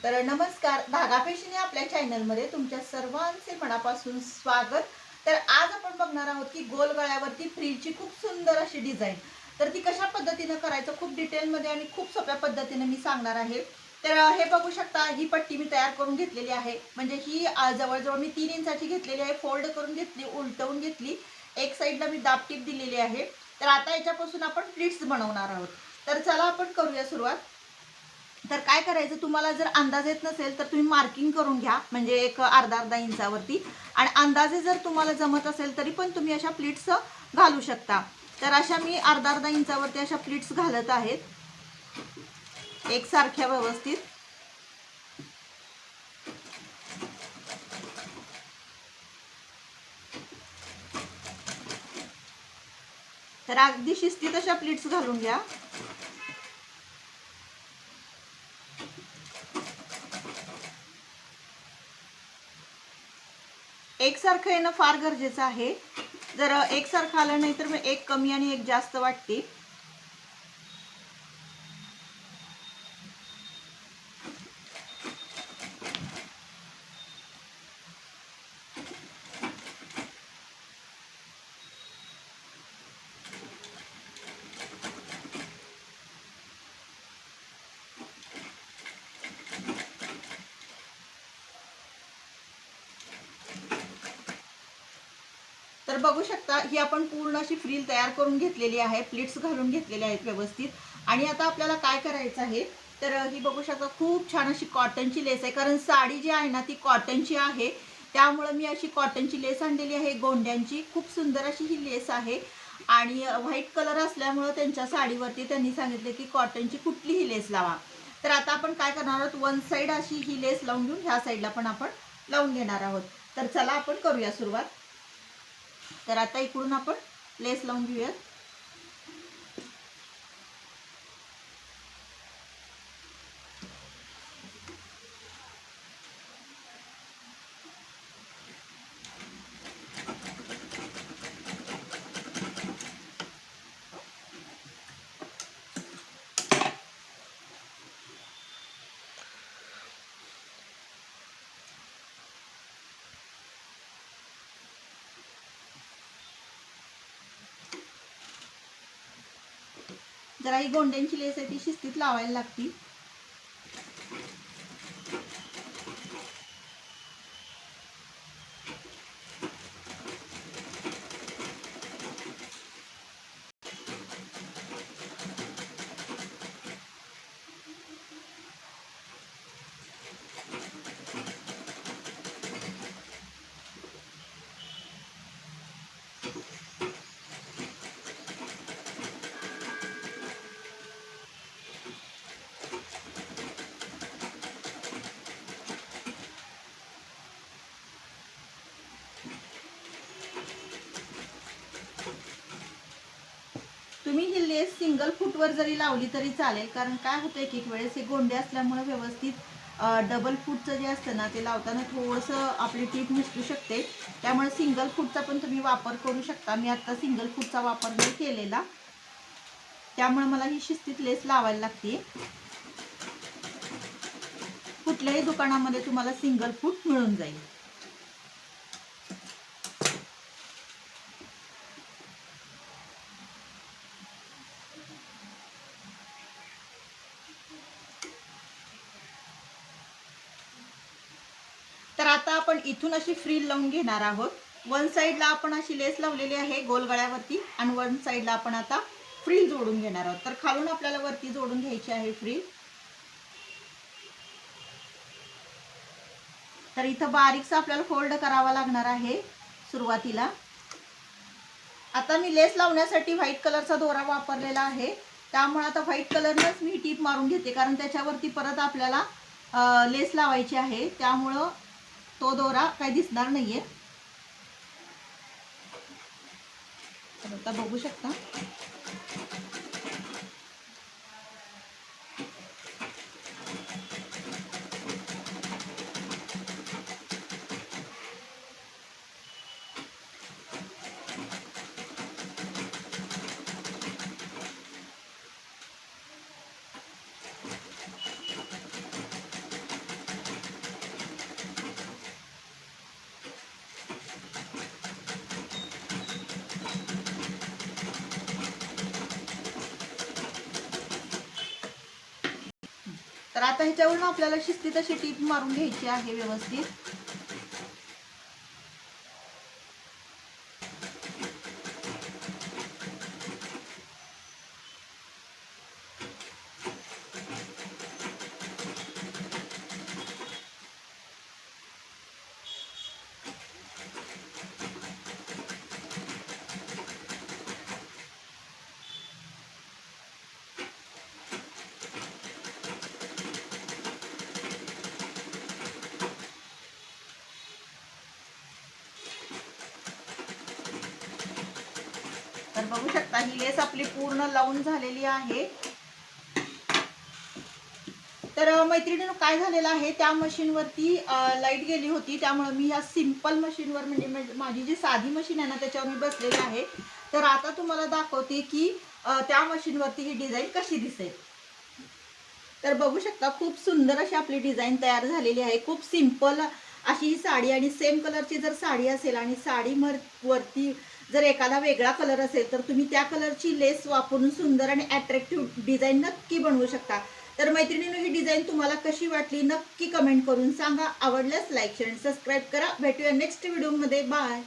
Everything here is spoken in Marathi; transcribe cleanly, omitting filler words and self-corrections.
तर नमस्कार, धागा फॅशन या आपल्या चॅनलमध्ये तुमच्या सर्वांचे मनापासून स्वागत. तर आज आपण बघणार आहोत की गोल गळ्यावरती फ्रीलची खूप सुंदर अशी डिझाईन. तर ती कशा पद्धतीने करायचं खूप डिटेलमध्ये आणि खूप सोप्या पद्धतीने मी सांगणार आहे. तर हे बघू शकता, ही पट्टी मी तयार करून घेतलेली आहे. म्हणजे ही जवळजवळ मी 3 इंचाची घेतलेली आहे. फोल्ड करून घेतली, उलटवून घेतली. एक साईडला मी दाबटीप दिलेली आहे. तर आता याच्यापासून आपण प्लीट्स बनवणार आहोत. तर चला आपण करूया सुरुवात. तर काय करायचं, तुम्हाला जर अंदाज येत नसेल तर तुम्ही मार्किंग करून घ्या, म्हणजे एक अर्धा इंचावरती. आणि अंदाजे जर तुम्हाला जमत असेल तरी पण तुम्ही अशा प्लीट्स घालू शकता. तर अशा मी अर्धा इंचावरती अशा प्लीट्स घालत आहेत एकसारख्या व्यवस्थित. तर अगदी शिस्तीत अशा प्लीट्स घालून घ्या. एकसारखं येणं फार गरजेचं आहे. जर एकसारखं आलं नाही तर मग एक कमी आणि एक जास्त वाटते. तर बघू शकता, ही आपण पूर्ण अशी फ्रील तयार करून घेतलेली आहे, प्लीट्स घालून घेतलेले आहेत व्यवस्थित. आणि आता आपल्याला काय करायचं आहे, तर ही बघू शकता खूप छान अशी कॉटनची लेस आहे. कारण साडी जी आहे ना ती कॉटनची आहे, त्यामुळे मी अशी कॉटनची लेस आणलेली आहे गोंड्यांची. खूप सुंदर अशी ही लेस आहे आणि व्हाईट कलर असल्यामुळं त्यांच्या साडीवरती त्यांनी सांगितले की कॉटनची कुठलीही लेस लावा. तर आता आपण काय करणार आहोत, वन साईड अशी ही लेस लावून घेऊन ह्या साईडला पण आपण लावून घेणार आहोत. तर चला आपण करूया सुरुवात. तर आता इकडून आपण लेस लावून घेऊयात. जरा ही गोंड्यांची लेस आहे ती शिस्तीत लावायला लागती. तुम्ही ही लेस सिंगल फूटवर जरी लावली तरी चालेल. कारण काय होतं, एक एक वेळेस हे गोंडे असल्यामुळे व्यवस्थित डबल फूटचं जे असतं ना ते लावताना थोडंसं आपली टीप निसटू शकते. त्यामुळे सिंगल फूटचा पण तुम्ही वापर करू शकता. मी आता सिंगल फूटचा वापर नाही केलेला, त्यामुळे मला ही शिस्तीत लेस लावायला लागते. कुठल्याही दुकानामध्ये तुम्हाला सिंगल फूट मिळून जाईल. तर आता आपण इथून अशी फ्रील लावून घेणार आहोत. वन साईडला आपण अशी लेस लावलेली आहे गोल गळ्यावरती आणि वन साईडला आपण आता फ्रील जोडून घेणार आहोत. तर खालून आपल्याला वरती जोडून घ्यायची आहे फ्रील. तर इथं बारीकसा आपल्याला फोल्ड करावा लागणार आहे सुरुवातीला. आता मी लेस लावण्यासाठी व्हाईट कलरचा दोरा वापरलेला आहे, त्यामुळे आता व्हाईट कलरनंच मी टीप मारून घेते. कारण त्याच्यावरती परत आपल्याला लेस लावायची आहे, त्यामुळं तो दोरा काही दिसणार नाहीये. तर आता बघू शकता. तर आता ह्याच्यावरून आपल्याला शिस्तीत अशी टीप मारून घ्यायची आहे व्यवस्थित. तर बघू शकता ही लेस आपली पूर्ण लावून झालेली आहे. तर मैत्रिणींनो काय झालेलं आहे, त्या मशीनवरती लाईट गेली होती, त्यामुळे मी या सिंपल मशीनवर म्हणजे माझी जी साधी मशीन आहे ना त्याच्यावर मी बसलेली आहे. तर आता तुम्हाला दाखवते की त्या मशीनवरती ही डिझाईन कशी दिसेल. तर बघू शकता खूप सुंदर अशी आपली डिझाईन तयार झालेली आहे. खूप सिंपल अशी ही साडी आणि सेम कलरची जर साडी असेल आणि साडी वरती जर एखादा वेगळा कलर असेल तर तुम्ही त्या कलरची लेस वापरून सुंदर आणि अट्रॅक्टिव्ह डिझाईन नक्की बनवू शकता. तर मैत्रिणींनो ही डिझाईन तुम्हाला कशी वाटली नक्की कमेंट करून सांगा. आवडल्यास लाईक शेअर सबस्क्राईब करा. भेटूया नेक्स्ट व्हिडिओमध्ये. बाय.